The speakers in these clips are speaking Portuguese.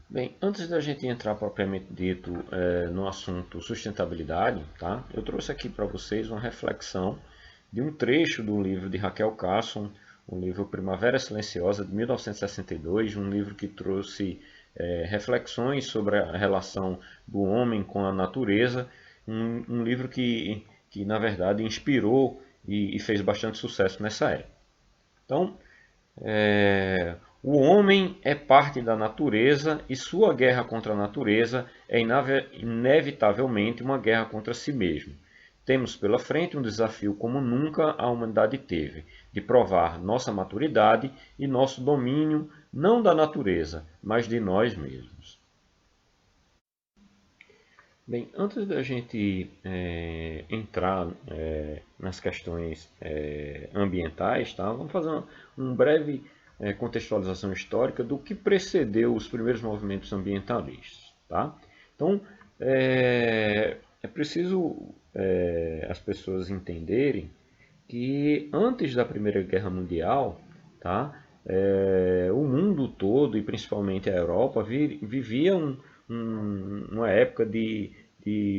Bem, antes da gente entrar propriamente dito no assunto sustentabilidade, tá? Eu trouxe aqui para vocês uma reflexão de um trecho do livro de Raquel Carson, o livro Primavera Silenciosa, de 1962, um livro que trouxe reflexões sobre a relação do homem com a natureza, um livro que, na verdade, inspirou e fez bastante sucesso nessa época. Então, o homem é parte da natureza e sua guerra contra a natureza é inevitavelmente uma guerra contra si mesmo. Temos pela frente um desafio como nunca a humanidade teve, de provar nossa maturidade e nosso domínio não da natureza, mas de nós mesmos. Bem, antes da gente entrar nas questões ambientais, tá? Vamos fazer um breve contextualização histórica do que precedeu os primeiros movimentos ambientalistas. Tá? Então, é preciso as pessoas entenderem que antes da Primeira Guerra Mundial, tá? O mundo todo, e principalmente a Europa, vivia uma época de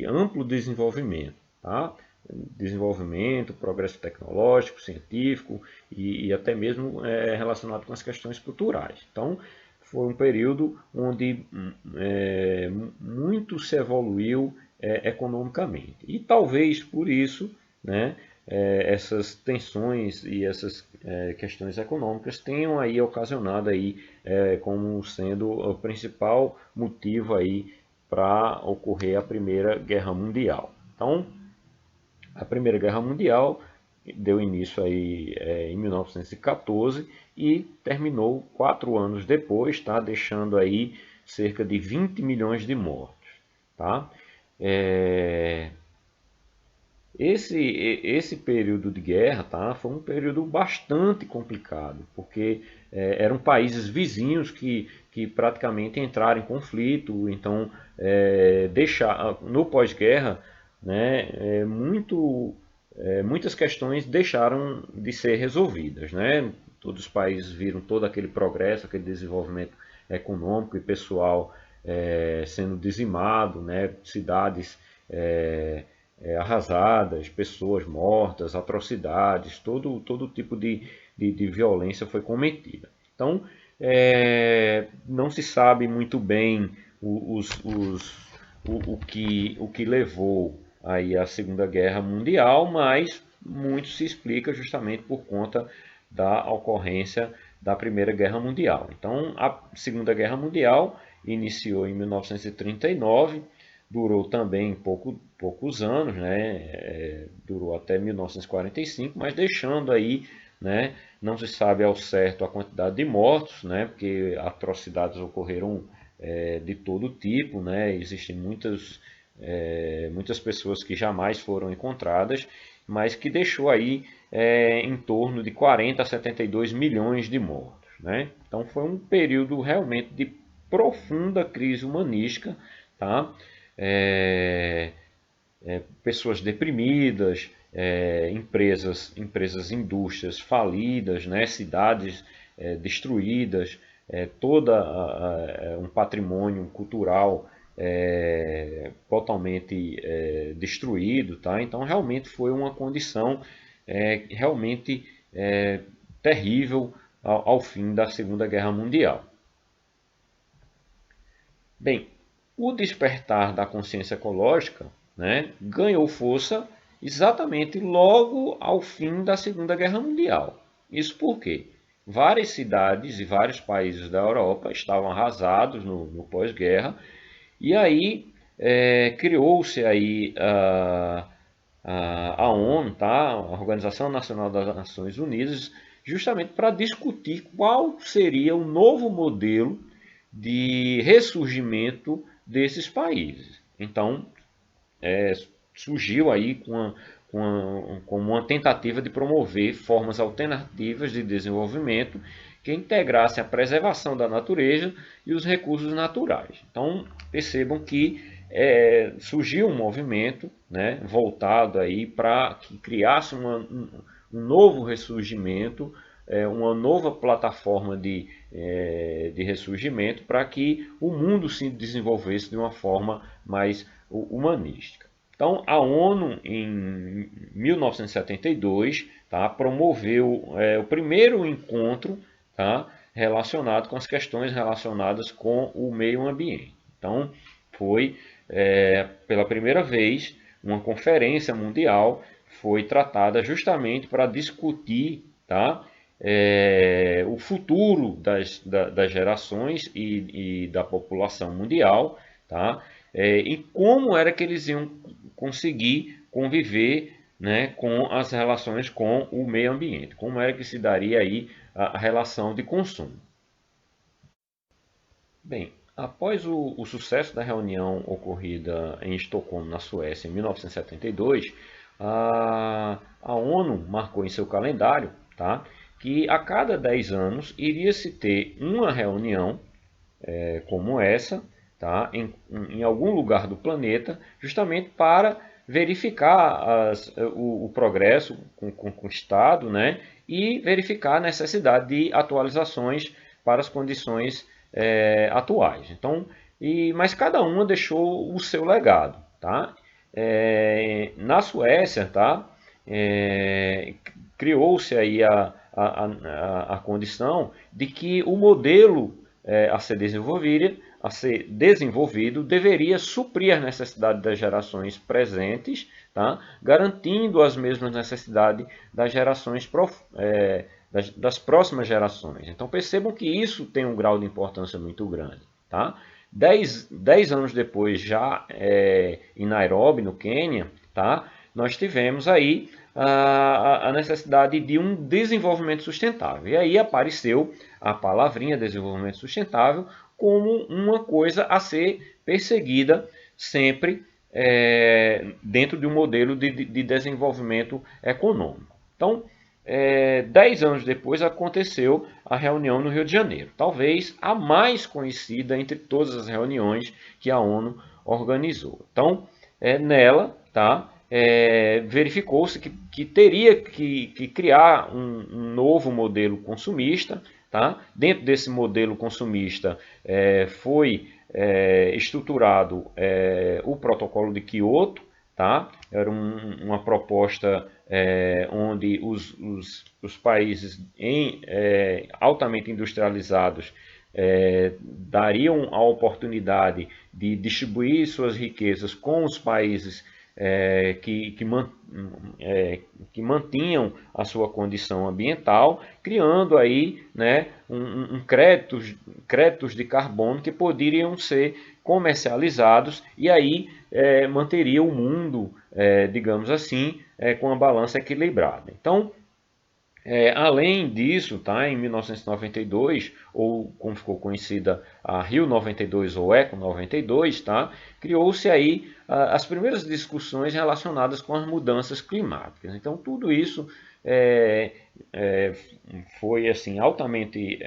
amplo desenvolvimento. Tá? Desenvolvimento, progresso tecnológico, científico e até mesmo relacionado com as questões culturais. Então, foi um período onde muito se evoluiu economicamente. E talvez por isso, né, essas tensões e essas questões econômicas tenham aí ocasionado aí como sendo o principal motivo aí para ocorrer a Primeira Guerra Mundial. Então, a Primeira Guerra Mundial deu início aí em 1914 e terminou 4 anos depois, tá? Deixando aí cerca de 20 milhões de mortos. Tá? É, esse período de guerra, tá, foi um período bastante complicado, porque eram países vizinhos que praticamente entraram em conflito, então no pós-guerra, né, muitas questões deixaram de ser resolvidas. Né? Todos os países viram todo aquele progresso, aquele desenvolvimento econômico e pessoal sendo dizimado, né? Cidades arrasadas, pessoas mortas, atrocidades, todo tipo de violência foi cometida. Então, não se sabe muito bem o que levou aí à Segunda Guerra Mundial, mas muito se explica justamente por conta da ocorrência da Primeira Guerra Mundial. Então, a Segunda Guerra Mundial iniciou em 1939, durou também poucos anos, né? Durou até 1945, mas deixando aí, né? Não se sabe ao certo a quantidade de mortos, né? Porque atrocidades ocorreram de todo tipo, né? Existem muitas pessoas que jamais foram encontradas, mas que deixou aí em torno de 40 a 72 milhões de mortos. Né? Então foi um período realmente de profunda crise humanística, tá? Pessoas deprimidas, indústrias falidas, né? Cidades destruídas, um patrimônio cultural totalmente destruído, tá? Então realmente foi uma condição realmente terrível ao fim da Segunda Guerra Mundial. Bem, o despertar da consciência ecológica, né, ganhou força exatamente logo ao fim da Segunda Guerra Mundial. Isso porque várias cidades e vários países da Europa estavam arrasados no pós-guerra e aí criou-se aí a ONU, tá? A Organização Nacional das Nações Unidas, justamente para discutir qual seria o novo modelo de ressurgimento desses países. Então, surgiu aí com uma tentativa de promover formas alternativas de desenvolvimento que integrassem a preservação da natureza e os recursos naturais. Então, percebam que surgiu um movimento, né, voltado aí para que criasse um novo ressurgimento uma nova plataforma de ressurgimento para que o mundo se desenvolvesse de uma forma mais humanística. Então, a ONU, em 1972, tá, promoveu o primeiro encontro, tá, relacionado com as questões relacionadas com o meio ambiente. Então, foi pela primeira vez uma conferência mundial foi tratada justamente para discutir, tá, o futuro das gerações e da população mundial, tá, e como era que eles iam conseguir conviver, né, com as relações com o meio ambiente, como era que se daria aí a relação de consumo. Bem, após o sucesso da reunião ocorrida em Estocolmo, na Suécia, em 1972, a ONU marcou em seu calendário, tá, que a cada 10 anos iria se ter uma reunião como essa, tá, em algum lugar do planeta, justamente para verificar o progresso conquistado, né, e verificar a necessidade de atualizações para as condições atuais. Então, mas cada uma deixou o seu legado. Tá? Na Suécia, tá, criou-se aí a condição de que o modelo a ser desenvolvido deveria suprir as necessidades das gerações presentes, tá? Garantindo as mesmas necessidades das gerações das próximas gerações. Então percebam que isso tem um grau de importância muito grande. Tá? 10 anos depois, já em Nairobi, no Quênia, tá? Nós tivemos aí a necessidade de um desenvolvimento sustentável. E aí apareceu a palavrinha desenvolvimento sustentável como uma coisa a ser perseguida sempre dentro de um modelo de desenvolvimento econômico. Então, 10 anos depois aconteceu a reunião no Rio de Janeiro, talvez a mais conhecida entre todas as reuniões que a ONU organizou. Então, nela, tá, verificou-se que teria que criar um novo modelo consumista. Tá? Dentro desse modelo consumista foi estruturado o Protocolo de Kyoto. Tá? Era uma proposta onde os países altamente industrializados dariam a oportunidade de distribuir suas riquezas com os países que mantinham a sua condição ambiental, criando aí, né, créditos de carbono que poderiam ser comercializados e aí manteria o mundo, digamos assim, com a balança equilibrada. Então, além disso, tá, em 1992, ou como ficou conhecida a Rio 92 ou Eco 92, tá, criou-se aí as primeiras discussões relacionadas com as mudanças climáticas. Então, tudo isso foi assim, altamente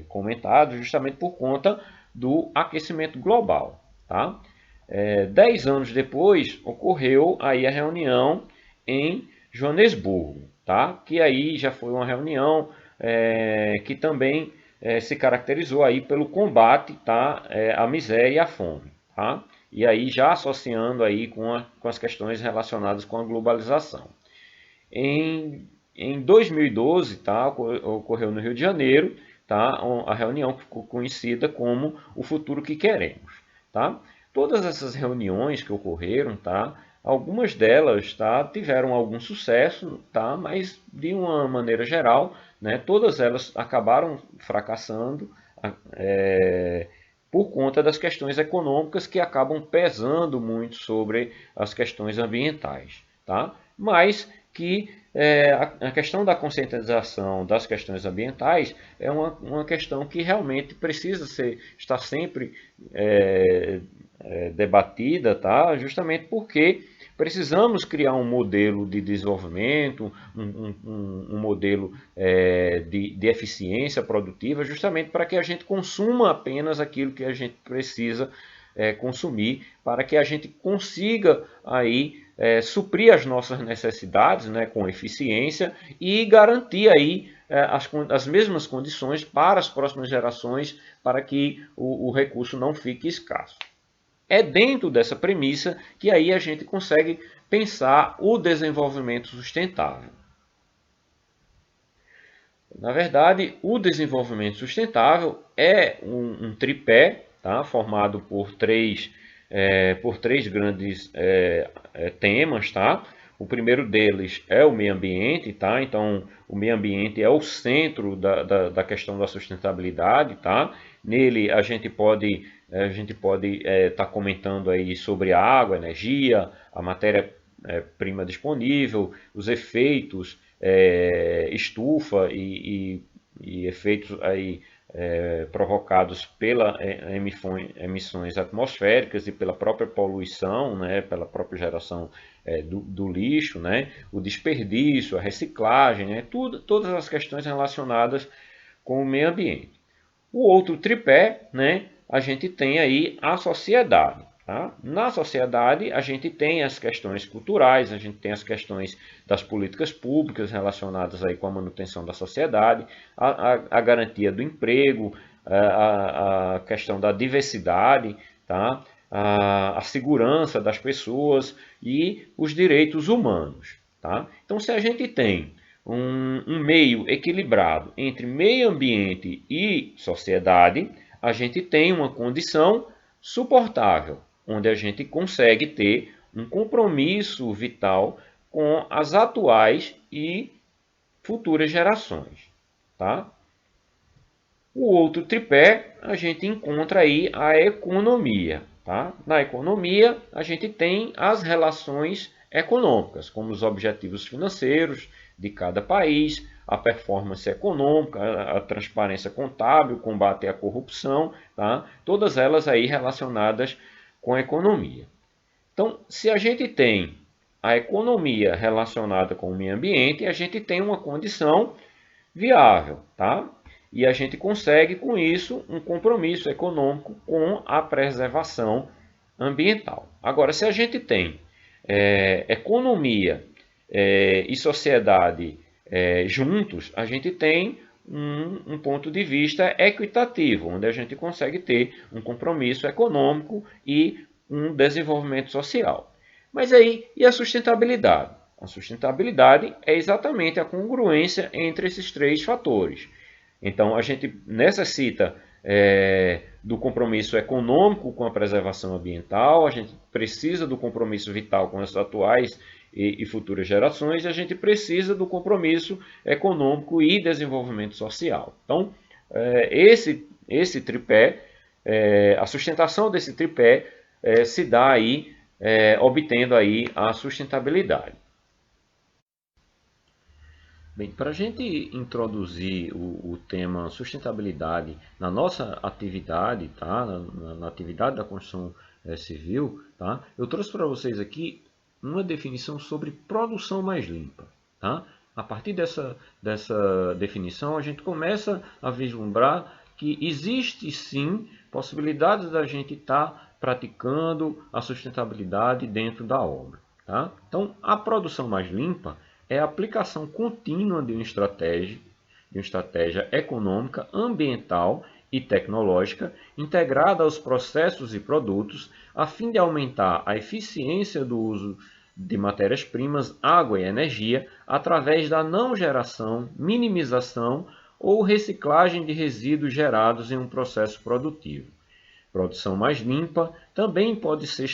comentado justamente por conta do aquecimento global. Tá? 10 anos depois, ocorreu aí a reunião em Joanesburgo, tá? Que aí já foi uma reunião que também se caracterizou aí pelo combate, tá? À miséria e à fome. Tá? E aí já associando aí com as questões relacionadas com a globalização. Em 2012, tá? Ocorreu no Rio de Janeiro, tá? A reunião que ficou conhecida como o futuro que queremos. Tá? Todas essas reuniões que ocorreram, tá? Algumas delas, tá, tiveram algum sucesso, tá, mas de uma maneira geral, né, todas elas acabaram fracassando por conta das questões econômicas que acabam pesando muito sobre as questões ambientais. Tá? Mas que a questão da conscientização das questões ambientais é uma questão que realmente precisa estar sempre debatida, tá? Justamente porque precisamos criar um modelo de desenvolvimento, um modelo de eficiência produtiva, justamente para que a gente consuma apenas aquilo que a gente precisa consumir, para que a gente consiga aí suprir as nossas necessidades, né, com eficiência e garantir aí as mesmas condições para as próximas gerações, para que o recurso não fique escasso. É dentro dessa premissa que aí a gente consegue pensar o desenvolvimento sustentável. Na verdade, o desenvolvimento sustentável é um tripé, tá? Formado por três grandes temas. Tá? O primeiro deles é o meio ambiente. Tá? Então, o meio ambiente é o centro da questão da sustentabilidade. Tá? Nele, a gente pode estar comentando aí sobre a água, a energia, a matéria-prima disponível, os efeitos estufa e efeitos aí, provocados pelas emissões atmosféricas e pela própria poluição, né, pela própria geração do lixo, né, o desperdício, a reciclagem, né, todas as questões relacionadas com o meio ambiente. O outro tripé, né, a gente tem aí a sociedade. Tá? Na sociedade, a gente tem as questões culturais, a gente tem as questões das políticas públicas relacionadas aí com a manutenção da sociedade, a garantia do emprego, a questão da diversidade, tá? A segurança das pessoas e os direitos humanos. Tá? Então, se a gente tem um meio equilibrado entre meio ambiente e sociedade, a gente tem uma condição suportável, onde a gente consegue ter um compromisso vital com as atuais e futuras gerações. Tá? O outro tripé, a gente encontra aí a economia. Tá? Na economia, a gente tem as relações econômicas, como os objetivos financeiros de cada país, a performance econômica, a transparência contábil, o combate à corrupção, tá? Todas elas aí relacionadas com a economia. Então, se a gente tem a economia relacionada com o meio ambiente, a gente tem uma condição viável, tá? E a gente consegue, com isso, um compromisso econômico com a preservação ambiental. Agora, se a gente tem economia e sociedade juntos, a gente tem um ponto de vista equitativo, onde a gente consegue ter um compromisso econômico e um desenvolvimento social. Mas aí, e a sustentabilidade? A sustentabilidade é exatamente a congruência entre esses três fatores. Então, a gente necessita do compromisso econômico com a preservação ambiental, a gente precisa do compromisso vital com as atuais e futuras gerações, e a gente precisa do compromisso econômico e desenvolvimento social. Então, esse tripé, a sustentação desse tripé se dá aí, obtendo aí a sustentabilidade. Bem, para a gente introduzir o tema sustentabilidade na nossa atividade, tá? na atividade da construção civil, tá? Eu trouxe para vocês aqui uma definição sobre produção mais limpa. Tá? A partir dessa definição, a gente começa a vislumbrar que existe sim possibilidades da gente estar praticando a sustentabilidade dentro da obra. Tá? Então, a produção mais limpa é a aplicação contínua de uma estratégia econômica, ambiental e tecnológica integrada aos processos e produtos, a fim de aumentar a eficiência do uso de matérias-primas, água e energia, através da não geração, minimização ou reciclagem de resíduos gerados em um processo produtivo. Produção mais limpa também pode ser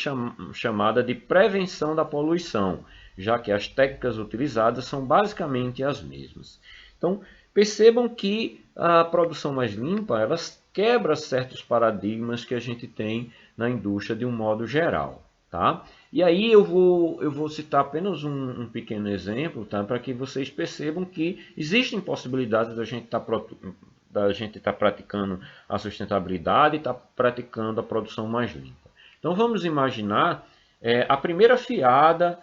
chamada de prevenção da poluição, já que as técnicas utilizadas são basicamente as mesmas. Então, percebam que a produção mais limpa ela quebra certos paradigmas que a gente tem na indústria de um modo geral. Tá? E aí eu vou citar apenas um pequeno exemplo, tá? Para que vocês percebam que existem possibilidades da gente estar praticando a sustentabilidade e estar praticando a produção mais limpa. Então vamos imaginar a primeira fiada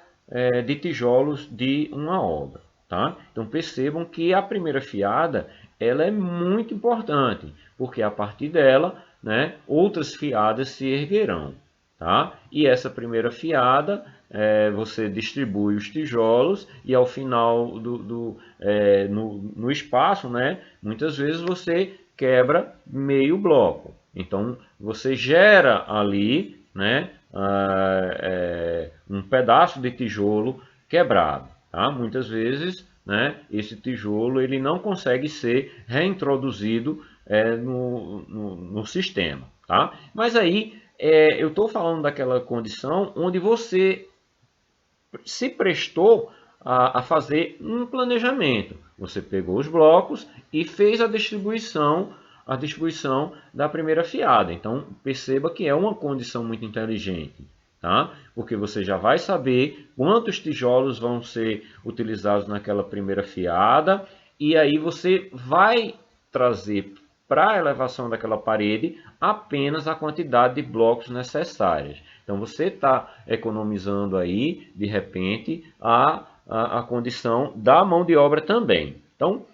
de tijolos de uma obra. Tá? Então percebam que a primeira fiada ela é muito importante, porque a partir dela, né, outras fiadas se erguerão. Tá? E essa primeira fiada você distribui os tijolos e ao final no espaço, né, muitas vezes você quebra meio bloco. Então você gera ali, né, um pedaço de tijolo quebrado. Tá? Muitas vezes, né, esse tijolo ele não consegue ser reintroduzido no sistema. Tá? Mas aí eu estou falando daquela condição onde você se prestou a fazer um planejamento. Você pegou os blocos e fez a distribuição da primeira fiada. Então perceba que é uma condição muito inteligente, tá? Porque você já vai saber quantos tijolos vão ser utilizados naquela primeira fiada e aí você vai trazer para a elevação daquela parede apenas a quantidade de blocos necessárias. Então você está economizando aí, de repente, a condição da mão de obra também. Então,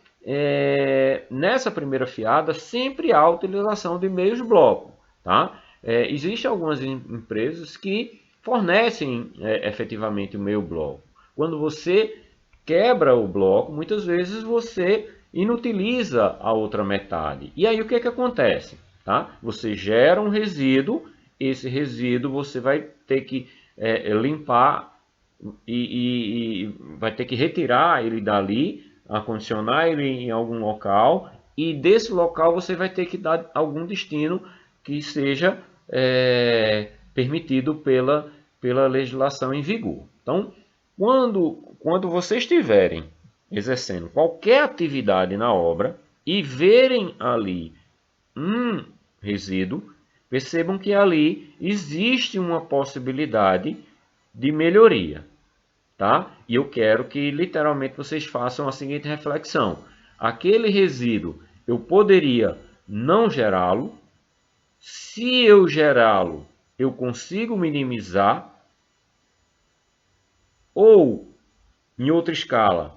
nessa primeira fiada, sempre há a utilização de meios blocos. Tá? Existem algumas empresas que fornecem efetivamente o meio bloco. Quando você quebra o bloco, muitas vezes você inutiliza a outra metade. E aí o que acontece? Tá? Você gera um resíduo, esse resíduo você vai ter que limpar e vai ter que retirar ele dali, acondicionar ele em algum local e desse local você vai ter que dar algum destino que seja permitido pela legislação em vigor. Então, quando vocês estiverem exercendo qualquer atividade na obra e verem ali um resíduo, percebam que ali existe uma possibilidade de melhoria, tá? E eu quero que literalmente vocês façam a seguinte reflexão: aquele resíduo eu poderia não gerá-lo, se eu gerá-lo, eu consigo minimizar, ou em outra escala,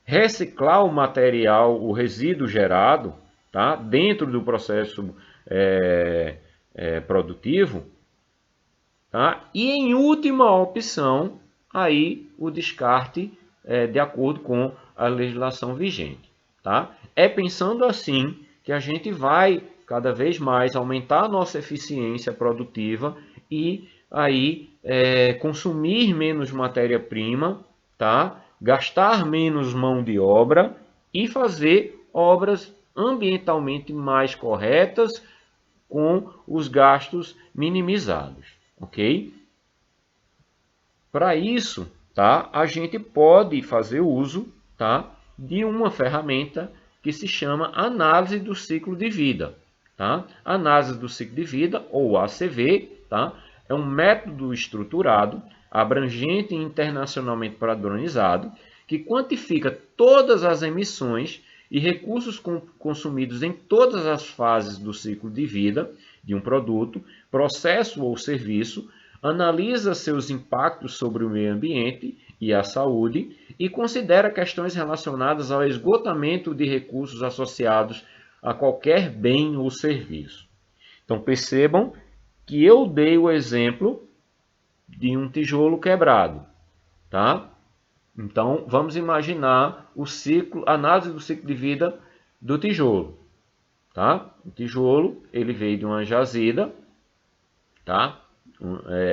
reciclar o material, o resíduo gerado, tá? Dentro do processo produtivo, tá? E em última opção, aí o descarte de acordo com a legislação vigente. Tá? É pensando assim que a gente vai cada vez mais aumentar a nossa eficiência produtiva e aí consumir menos matéria-prima, tá? Gastar menos mão de obra e fazer obras ambientalmente mais corretas com os gastos minimizados, ok? Para isso, tá? A gente pode fazer uso, tá? De uma ferramenta que se chama análise do ciclo de vida, tá? Análise do ciclo de vida, ou ACV, tá? É um método estruturado, abrangente e internacionalmente padronizado, que quantifica todas as emissões e recursos consumidos em todas as fases do ciclo de vida de um produto, processo ou serviço, analisa seus impactos sobre o meio ambiente e a saúde e considera questões relacionadas ao esgotamento de recursos associados a qualquer bem ou serviço. Então percebam que eu dei o exemplo de um tijolo quebrado, tá? Então vamos imaginar o ciclo, análise do ciclo de vida do tijolo, tá? O tijolo ele veio de uma jazida, tá?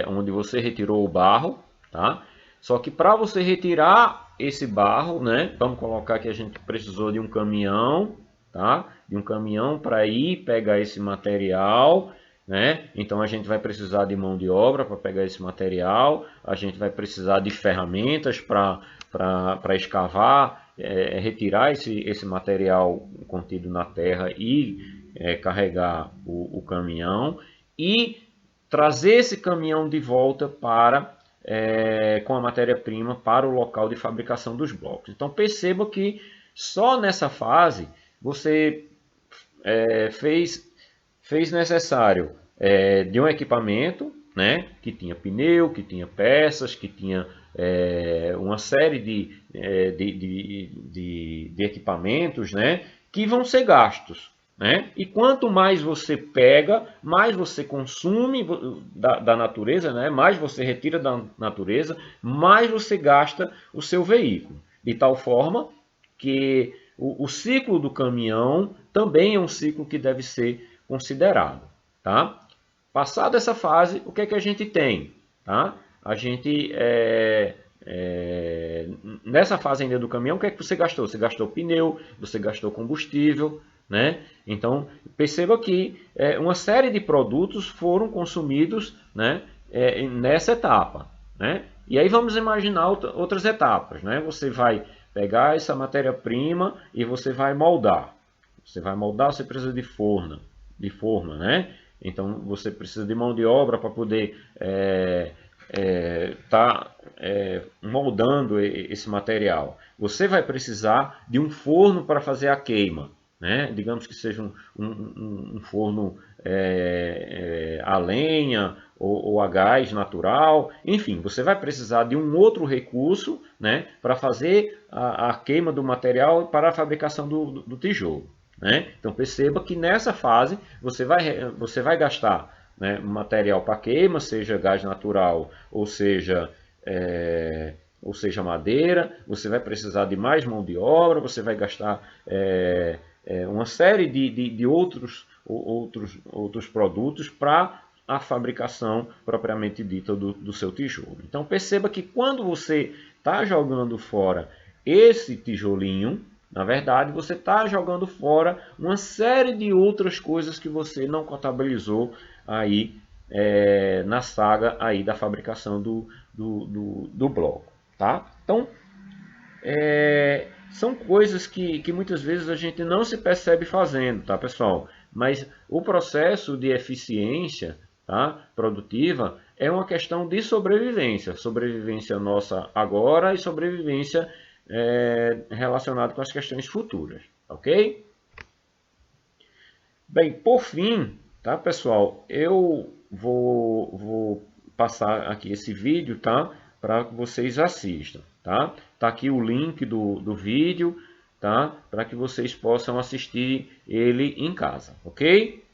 Onde você retirou o barro, tá? Só que para você retirar esse barro, né? Vamos colocar que a gente precisou de um caminhão, tá? De um caminhão para ir pegar esse material, né? Então a gente vai precisar de mão de obra para pegar esse material, a gente vai precisar de ferramentas para escavar, retirar esse material contido na terra e carregar o caminhão e trazer esse caminhão de volta com a matéria-prima para o local de fabricação dos blocos. Então perceba que só nessa fase você fez necessário de um equipamento, né, que tinha pneu, que tinha peças, que tinha uma série de equipamentos, né, que vão ser gastos. né? E quanto mais você pega, mais você consome da natureza, né? Mais você retira da natureza, mais você gasta o seu veículo. De tal forma que o ciclo do caminhão também é um ciclo que deve ser considerado. Tá? Passada essa fase, o que é que a gente tem? Tá? A gente, nessa fase ainda do caminhão, o que é que você gastou? Você gastou pneu, você gastou combustível, né? Então, perceba que uma série de produtos foram consumidos, né, nessa etapa. Né? E aí vamos imaginar outras etapas. Né? Você vai pegar essa matéria-prima e você vai moldar. Você vai moldar, você precisa de forma, né? Então você precisa de mão de obra para poder moldando esse material. Você vai precisar de um forno para fazer a queima, né? Digamos que seja um forno a lenha ou a gás natural. Enfim, você vai precisar de um outro recurso, né, para fazer a queima do material para a fabricação do tijolo. Né? Então perceba que nessa fase você vai gastar, né, material para queima, seja gás natural ou seja madeira. Você vai precisar de mais mão de obra, você vai gastar uma série de outros produtos para a fabricação propriamente dita do seu tijolo. Então perceba que quando você está jogando fora esse tijolinho, na verdade, você está jogando fora uma série de outras coisas que você não contabilizou aí na saga aí da fabricação do bloco. Tá? Então, são coisas que muitas vezes a gente não se percebe fazendo, tá, pessoal? Mas o processo de eficiência, tá, produtiva é uma questão de sobrevivência. Sobrevivência nossa agora e sobrevivência relacionado com as questões futuras, ok? Bem, por fim, tá, pessoal, eu vou passar aqui esse vídeo, tá, para que vocês assistam, tá? Tá aqui o link do vídeo, tá, para que vocês possam assistir ele em casa, ok?